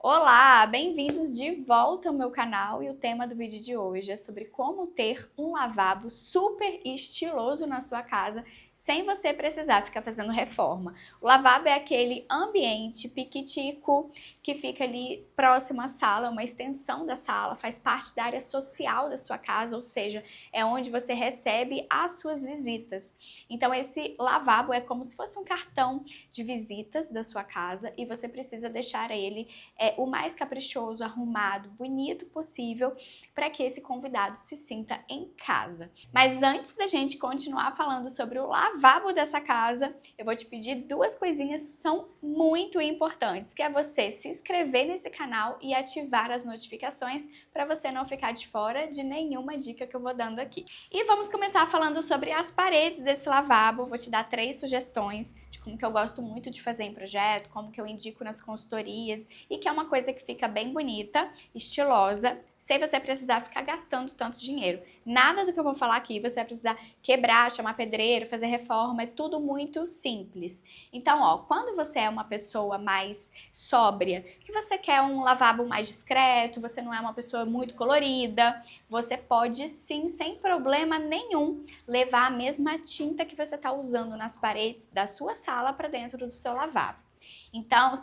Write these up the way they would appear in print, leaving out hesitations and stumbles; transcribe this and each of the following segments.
Olá, bem-vindos de volta ao meu canal e o tema do vídeo de hoje é sobre como ter um lavabo super estiloso na sua casa sem você precisar ficar fazendo reforma. O lavabo é aquele ambiente piquitico que fica ali próximo à sala, uma extensão da sala, faz parte da área social da sua casa, ou seja, é onde você recebe as suas visitas. Então esse lavabo é como se fosse um cartão de visitas da sua casa e você precisa deixar ele o mais caprichoso, arrumado, bonito possível para que esse convidado se sinta em casa. Mas antes da gente continuar falando sobre o lavabo dessa casa, eu vou te pedir duas coisinhas que são muito importantes, que é você se inscrever nesse canal e ativar as notificações para você não ficar de fora de nenhuma dica que eu vou dando aqui. E vamos começar falando sobre as paredes desse lavabo. Vou te dar 3 sugestões de como que eu gosto muito de fazer em projeto, como que eu indico nas consultorias e que é uma coisa que fica bem bonita, estilosa, sem você precisar ficar gastando tanto dinheiro. Nada do que eu vou falar aqui você vai precisar quebrar, chamar pedreiro, fazer reforma, é tudo muito simples. Então, ó, quando você é uma pessoa mais sóbria, que você quer um lavabo mais discreto, você não é uma pessoa muito colorida, você pode sim, sem problema nenhum, levar a mesma tinta que você está usando nas paredes da sua sala para dentro do seu lavabo. Então,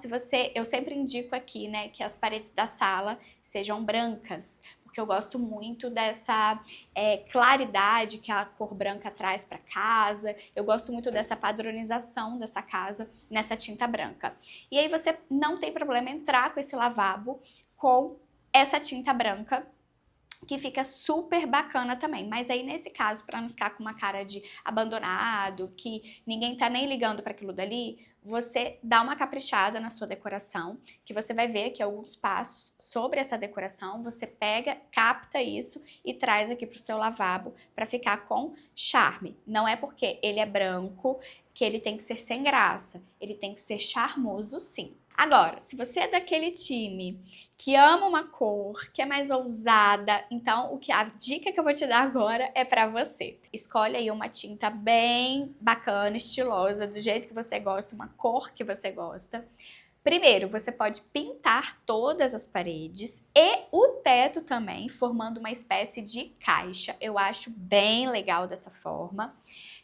eu sempre indico aqui, né, que as paredes da sala sejam brancas, porque eu gosto muito dessa claridade que a cor branca traz para casa, eu gosto muito dessa padronização dessa casa nessa tinta branca. E aí você não tem problema entrar com esse lavabo com essa tinta branca, que fica super bacana também, mas aí nesse caso, para não ficar com uma cara de abandonado, que ninguém tá nem ligando para aquilo dali, você dá uma caprichada na sua decoração, que você vai ver aqui alguns passos sobre essa decoração, você pega, capta isso e traz aqui pro seu lavabo para ficar com charme. Não é porque ele é branco que ele tem que ser sem graça, ele tem que ser charmoso sim. Agora, se você é daquele time que ama uma cor, que é mais ousada, então a dica que eu vou te dar agora é pra você. Escolhe aí uma tinta bem bacana, estilosa, do jeito que você gosta, uma cor que você gosta. Primeiro, você pode pintar todas as paredes e o teto também, formando uma espécie de caixa. Eu acho bem legal dessa forma.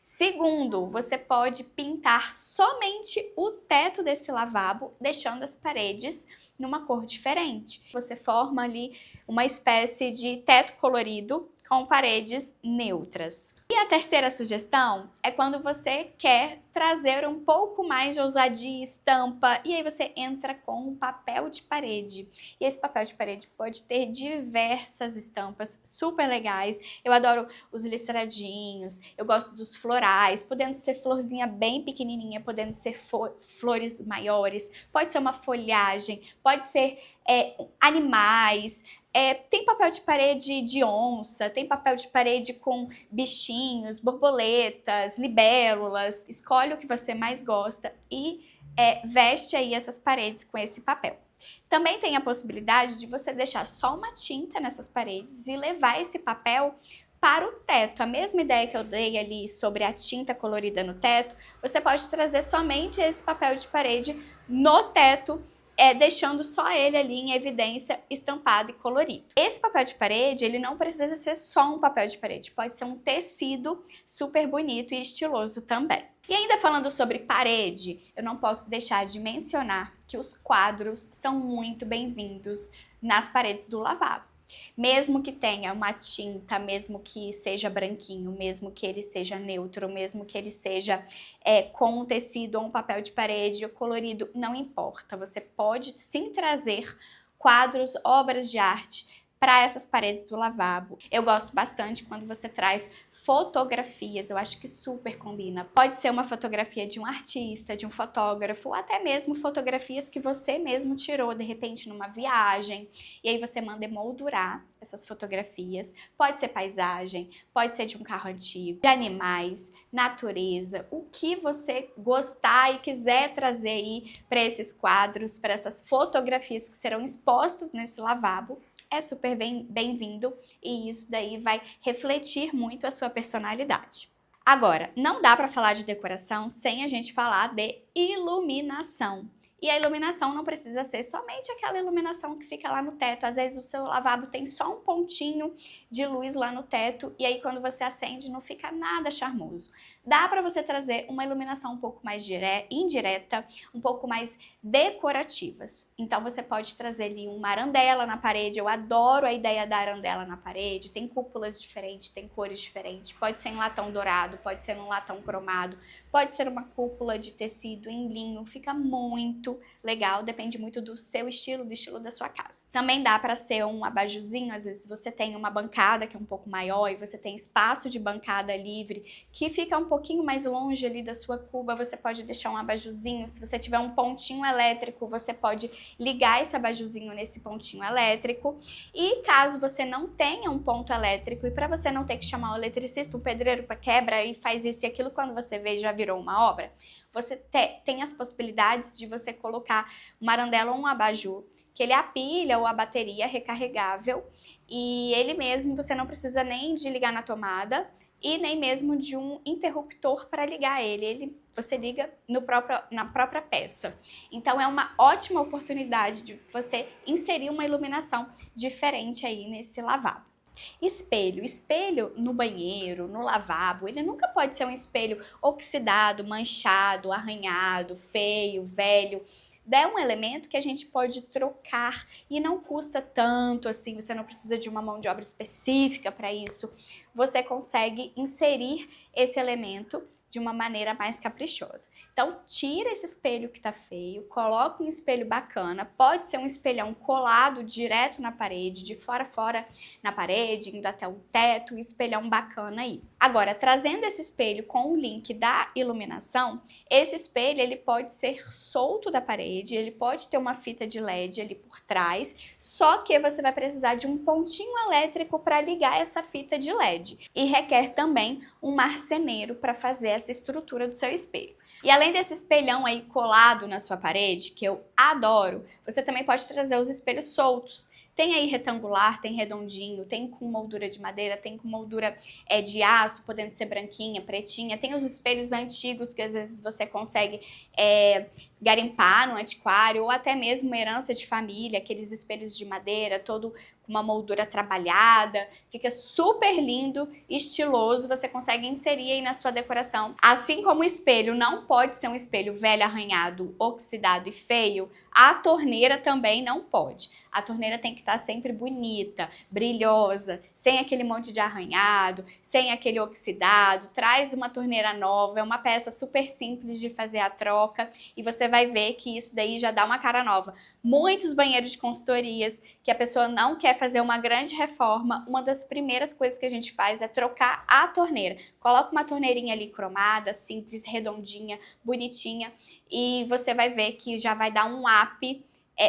Segundo, você pode pintar somente o teto desse lavabo, deixando as paredes numa cor diferente. Você forma ali uma espécie de teto colorido com paredes neutras. E a terceira sugestão é quando você quer trazer um pouco mais de ousadia e estampa, e aí você entra com um papel de parede. E esse papel de parede pode ter diversas estampas super legais. Eu adoro os listradinhos, eu gosto dos florais, podendo ser florzinha bem pequenininha, podendo ser flores maiores, pode ser uma folhagem, pode ser animais. Tem papel de parede de onça, tem papel de parede com bichinhos, borboletas, libélulas. Escolhe o que você mais gosta e veste aí essas paredes com esse papel. Também tem a possibilidade de você deixar só uma tinta nessas paredes e levar esse papel para o teto. A mesma ideia que eu dei ali sobre a tinta colorida no teto, você pode trazer somente esse papel de parede no teto, deixando só ele ali em evidência, estampado e colorido. Esse papel de parede, ele não precisa ser só um papel de parede, pode ser um tecido super bonito e estiloso também. E ainda falando sobre parede, eu não posso deixar de mencionar que os quadros são muito bem-vindos nas paredes do lavabo. Mesmo que tenha uma tinta, mesmo que seja branquinho, mesmo que ele seja neutro, mesmo que ele seja com um tecido ou um papel de parede ou colorido, não importa. Você pode sim trazer quadros, obras de arte para essas paredes do lavabo. Eu gosto bastante quando você traz fotografias, eu acho que super combina. Pode ser uma fotografia de um artista, de um fotógrafo, ou até mesmo fotografias que você mesmo tirou, de repente, numa viagem, e aí você manda emoldurar essas fotografias. Pode ser paisagem, pode ser de um carro antigo, de animais, natureza, o que você gostar e quiser trazer aí para esses quadros, para essas fotografias que serão expostas nesse lavabo, é super bem-vindo e isso daí vai refletir muito a sua personalidade. Agora, não dá para falar de decoração sem a gente falar de iluminação. E a iluminação não precisa ser somente aquela iluminação que fica lá no teto. Às vezes o seu lavabo tem só um pontinho de luz lá no teto e aí quando você acende não fica nada charmoso. Dá para você trazer uma iluminação um pouco mais indireta, um pouco mais decorativas. Então você pode trazer ali uma arandela na parede. Eu adoro a ideia da arandela na parede. Tem cúpulas diferentes, tem cores diferentes. Pode ser em latão dourado, pode ser num latão cromado, pode ser uma cúpula de tecido em linho. Fica muito legal, depende muito do seu estilo, do estilo da sua casa. Também dá para ser um abajuzinho. Às vezes você tem uma bancada que é um pouco maior e você tem espaço de bancada livre que fica um pouquinho mais longe ali da sua cuba, você pode deixar um abajuzinho. Se você tiver um pontinho elétrico, você pode ligar esse abajuzinho nesse pontinho elétrico. E caso você não tenha um ponto elétrico e para você não ter que chamar o eletricista, um pedreiro para quebra e faz isso e aquilo, quando você vê já virou uma obra, você tem as possibilidades de você colocar uma arandela ou um abajur, que ele é a pilha ou a bateria recarregável e ele mesmo, você não precisa nem de ligar na tomada e nem mesmo de um interruptor para ligar ele. Você liga na própria peça. Então é uma ótima oportunidade de você inserir uma iluminação diferente aí nesse lavabo. Espelho. Espelho no banheiro, no lavabo, ele nunca pode ser um espelho oxidado, manchado, arranhado, feio, velho. É um elemento que a gente pode trocar e não custa tanto assim, você não precisa de uma mão de obra específica para isso. Você consegue inserir esse elemento de uma maneira mais caprichosa. Então, tira esse espelho que tá feio, coloca um espelho bacana, pode ser um espelhão colado direto na parede, de fora a fora na parede, indo até o teto, um espelhão bacana aí. Agora, trazendo esse espelho com o link da iluminação, esse espelho ele pode ser solto da parede, ele pode ter uma fita de LED ali por trás, só que você vai precisar de um pontinho elétrico para ligar essa fita de LED. E requer também um marceneiro para fazer essa estrutura do seu espelho. E além desse espelhão aí colado na sua parede, que eu adoro, você também pode trazer os espelhos soltos. Tem aí retangular, tem redondinho, tem com moldura de madeira, tem com moldura de aço, podendo ser branquinha, pretinha. Tem os espelhos antigos que às vezes você consegue garimpar no antiquário, ou até mesmo uma herança de família, aqueles espelhos de madeira, todo com uma moldura trabalhada. Fica super lindo, estiloso, você consegue inserir aí na sua decoração. Assim como o espelho não pode ser um espelho velho, arranhado, oxidado e feio, a torneira também não pode. A torneira tem que estar sempre bonita, brilhosa, sem aquele monte de arranhado, sem aquele oxidado. Traz uma torneira nova, é uma peça super simples de fazer a troca e você vai ver que isso daí já dá uma cara nova. Muitos banheiros de consultorias que a pessoa não quer fazer uma grande reforma, uma das primeiras coisas que a gente faz é trocar a torneira. Coloca uma torneirinha ali cromada, simples, redondinha, bonitinha e você vai ver que já vai dar um up,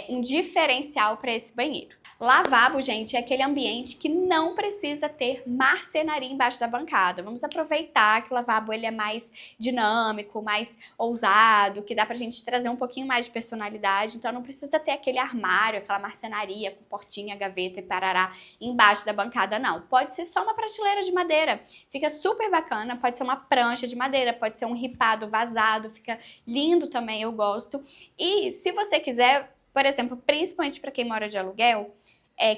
um diferencial para esse banheiro. Lavabo, gente, é aquele ambiente que não precisa ter marcenaria embaixo da bancada. Vamos aproveitar que o lavabo ele é mais dinâmico, mais ousado, que dá pra gente trazer um pouquinho mais de personalidade. Então não precisa ter aquele armário, aquela marcenaria com portinha, gaveta e parará embaixo da bancada, não. Pode ser só uma prateleira de madeira. Fica super bacana, pode ser uma prancha de madeira, pode ser um ripado vazado, fica lindo também, eu gosto. E se você quiser, por exemplo, principalmente para quem mora de aluguel,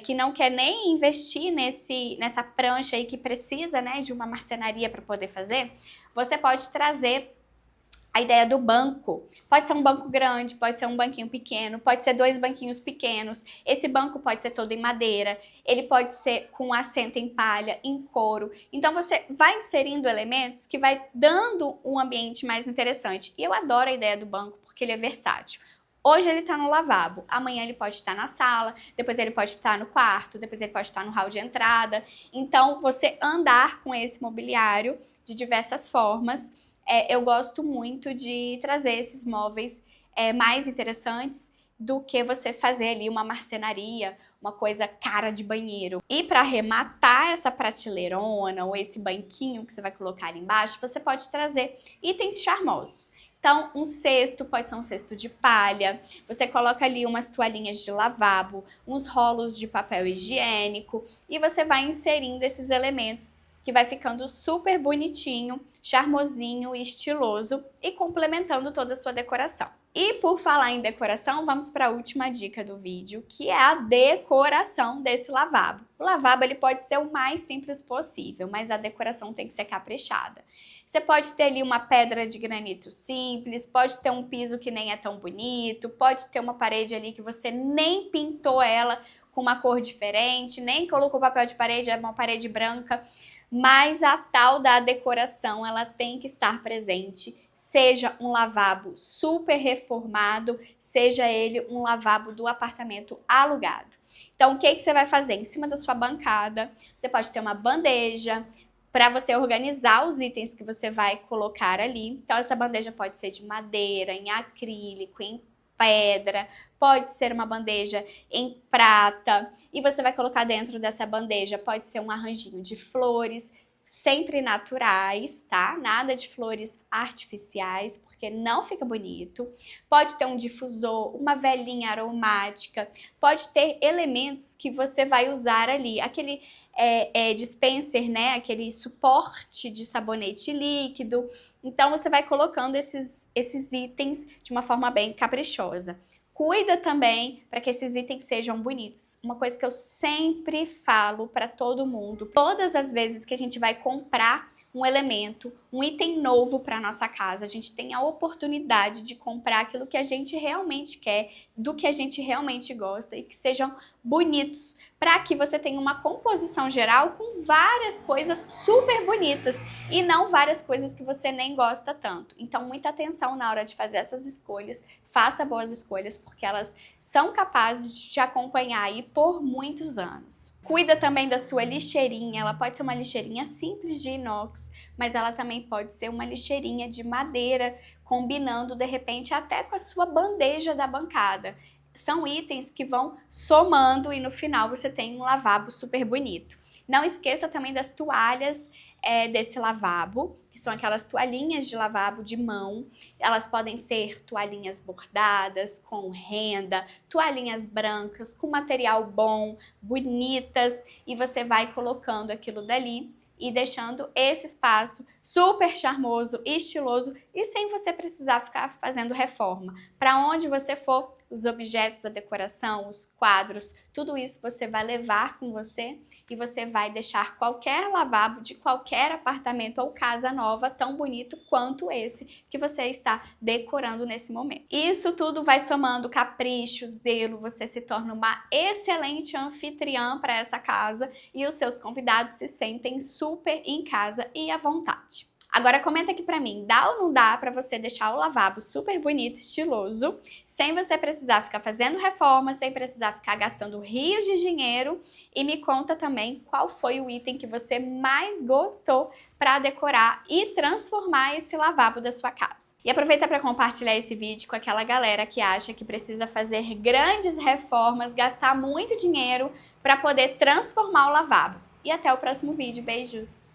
que não quer nem investir nessa prancha aí que precisa, né, de uma marcenaria para poder fazer, você pode trazer a ideia do banco. Pode ser um banco grande, pode ser um banquinho pequeno, pode ser 2 banquinhos pequenos. Esse banco pode ser todo em madeira, ele pode ser com assento em palha, em couro. Então você vai inserindo elementos que vai dando um ambiente mais interessante. E eu adoro a ideia do banco porque ele é versátil. Hoje ele está no lavabo, amanhã ele pode estar na sala, depois ele pode estar no quarto, depois ele pode estar no hall de entrada. Então, você andar com esse mobiliário de diversas formas, eu gosto muito de trazer esses móveis mais interessantes do que você fazer ali uma marcenaria, uma coisa cara de banheiro. E para arrematar essa prateleirona ou esse banquinho que você vai colocar ali embaixo, você pode trazer itens charmosos. Então, um cesto, pode ser um cesto de palha, você coloca ali umas toalhinhas de lavabo, uns rolos de papel higiênico e você vai inserindo esses elementos que vai ficando super bonitinho, charmosinho e estiloso e complementando toda a sua decoração. E por falar em decoração, vamos para a última dica do vídeo, que é a decoração desse lavabo. O lavabo ele pode ser o mais simples possível, mas a decoração tem que ser caprichada. Você pode ter ali uma pedra de granito simples, pode ter um piso que nem é tão bonito, pode ter uma parede ali que você nem pintou ela com uma cor diferente, nem colocou papel de parede, é uma parede branca. Mas a tal da decoração, ela tem que estar presente, seja um lavabo super reformado, seja ele um lavabo do apartamento alugado. Então, o que você vai fazer? Em cima da sua bancada, você pode ter uma bandeja para você organizar os itens que você vai colocar ali. Então, essa bandeja pode ser de madeira, em acrílico, em pedra, pode ser uma bandeja em prata e você vai colocar dentro dessa bandeja, pode ser um arranjinho de flores, sempre naturais, tá? Nada de flores artificiais, porque não fica bonito. Pode ter um difusor, uma velinha aromática, pode ter elementos que você vai usar ali, aquele dispenser, né? Aquele suporte de sabonete líquido. Então você vai colocando esses itens de uma forma bem caprichosa. Cuida também para que esses itens sejam bonitos. Uma coisa que eu sempre falo para todo mundo, todas as vezes que a gente vai comprar um elemento, um item novo para nossa casa, a gente tem a oportunidade de comprar aquilo que a gente realmente quer, do que a gente realmente gosta e que sejam bonitos, para que você tenha uma composição geral com várias coisas super bonitas e não várias coisas que você nem gosta tanto. Então, muita atenção na hora de fazer essas escolhas, faça boas escolhas, porque elas são capazes de te acompanhar aí por muitos anos. Cuida também da sua lixeirinha, ela pode ser uma lixeirinha simples de inox, mas ela também pode ser uma lixeirinha de madeira, combinando de repente até com a sua bandeja da bancada. São itens que vão somando e no final você tem um lavabo super bonito. Não esqueça também das toalhas desse lavabo, que são aquelas toalhinhas de lavabo de mão. Elas podem ser toalhinhas bordadas, com renda, toalhinhas brancas, com material bom, bonitas, e você vai colocando aquilo dali e deixando esse espaço super charmoso, estiloso e sem você precisar ficar fazendo reforma. Para onde você for, os objetos, a decoração, os quadros, tudo isso você vai levar com você e você vai deixar qualquer lavabo de qualquer apartamento ou casa nova tão bonito quanto esse que você está decorando nesse momento. Isso tudo vai somando capricho, zelo, você se torna uma excelente anfitriã para essa casa e os seus convidados se sentem super em casa e à vontade. Agora comenta aqui pra mim, dá ou não dá pra você deixar o lavabo super bonito, estiloso, sem você precisar ficar fazendo reforma, sem precisar ficar gastando rios de dinheiro? E me conta também qual foi o item que você mais gostou pra decorar e transformar esse lavabo da sua casa. E aproveita para compartilhar esse vídeo com aquela galera que acha que precisa fazer grandes reformas, gastar muito dinheiro para poder transformar o lavabo. E até o próximo vídeo. Beijos!